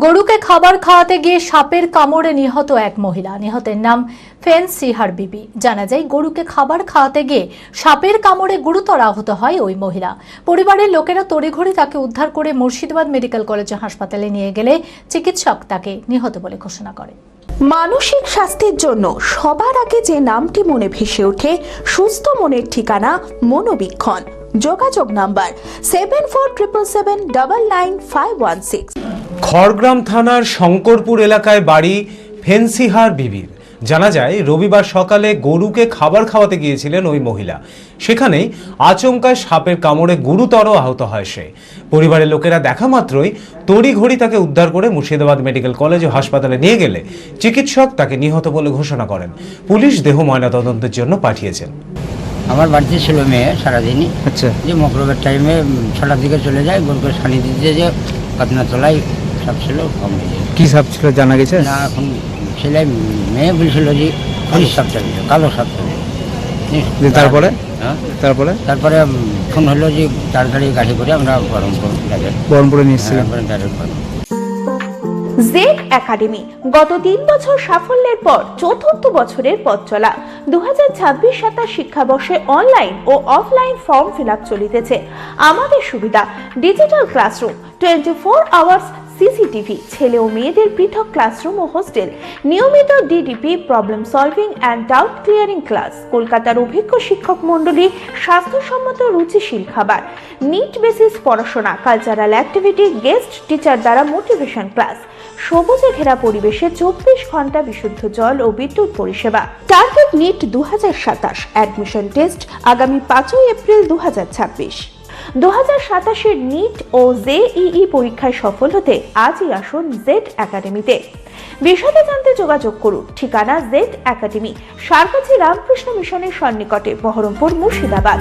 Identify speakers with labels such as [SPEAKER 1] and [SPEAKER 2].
[SPEAKER 1] গরুকে খাবার খাওয়াতে গিয়ে সাপের কামড়ে নিহত এক মহিলা। নিহতের নাম ফেনসিহার বিবি। জানা যায়, গরুকে খাবার খাওয়াতে গিয়ে সাপের কামড়ে গুরুতর আহত হয় ওই মহিলা। পরিবারের লোকেরা তড়িঘড়ি তাকে উদ্ধার করে মুর্শিদাবাদ মেডিকেল কলেজ হাসপাতালে নিয়ে গেলে চিকিৎসক তাকে নিহত বলে ঘোষণা করে।
[SPEAKER 2] মানসিক স্বাস্থ্যের জন্য সবার আগে যে নামটি মনে ভেসে ওঠে, সুস্থ মনের ঠিকানা মনোবীক্ষণ। যোগাযোগ নাম্বার 7477799516।
[SPEAKER 3] খড়গ্রাম থানার শঙ্করপুর এলাকায় বাড়ি ফেনসিহার বিবির। জানা যায়, রবিবার সকালে গরুকে খাবার খাওয়াতে গিয়েছিলেন ওই মহিলা। সেখানেই আচমকায় সাপের কামড়ে গুরুতর আহত হয় সে। পরিবারের লোকেরা দেখা মাত্রই তড়িঘড়ি তাকে উদ্ধার করে মুর্শিদাবাদ মেডিকেল কলেজ ও হাসপাতালে নিয়ে গেলে চিকিৎসক তাকে নিহত বলে ঘোষণা করেন। পুলিশ দেহ ময়নাতদন্তের জন্য পাঠিয়েছেন।
[SPEAKER 4] আমার বাড়িতে ছিল মেয়ে সারাদিনই। আচ্ছা, যে মকরবের টাইমে 6টার দিকে চলে যায়, গরুকে ছানি দিতে যে পাতনা তলায় সাপ ছিল, কম হয়ে যায়।
[SPEAKER 5] কি সাপ ছিল জানা গেছে
[SPEAKER 4] না, এখন ছেলে মেয়ে বলছিল যে হরিশ সাপ ছিল, কালো সাপ ছিল।
[SPEAKER 5] তারপরে
[SPEAKER 4] তারপরে ফোন হলো যে তাড়াতাড়ি গাড়ি করে আমরা
[SPEAKER 5] বহরমপুরে নিয়ে এসেছিলাম।
[SPEAKER 2] জেড একাডেমি গত 3 বছর সাফল্যের পর চতুর্থ বছরের পথ চলা। 2026-27 শিক্ষাবর্ষে অনলাইন ও অফলাইন ফর্ম ফিল আপ চলিতেছে। আমাদের সুবিধা ডিজিটাল ক্লাসরুম, 24 আওয়ার্স সিসিটিভি, ছেলে ও মেয়েদের পৃথক ক্লাসরুম ও হোস্টেল, নিয়মিত DDP, problem solving and doubt clearing class, কলকাতার অভিজ্ঞ শিক্ষক মণ্ডলী, স্বাস্থ্যসম্মত রুচিশীল খাবার, নিট বেসিস পড়াশোনা, কালচারাল অ্যাক্টিভিটি, গেস্ট টিচার দ্বারা মোটিভেশন ক্লাস, সবুজে ঘেরা পরিবেশে 24 ঘন্টা বিশুদ্ধ জল ও বিদ্যুৎ পরিষেবা। Target NEET 2027। অ্যাডমিশন টেস্ট আগামী 5 এপ্রিল 2026। 2027-এর নিট ও জেইই পরীক্ষায় সফল হতে আজই আসুন জেড একাডেমিতে। বিশদে জানতে যোগাযোগ করুন। ঠিকানা জেড একাডেমি, সারকাছি রামকৃষ্ণ মিশনের সন্নিকটে, বহরমপুর, মুর্শিদাবাদ।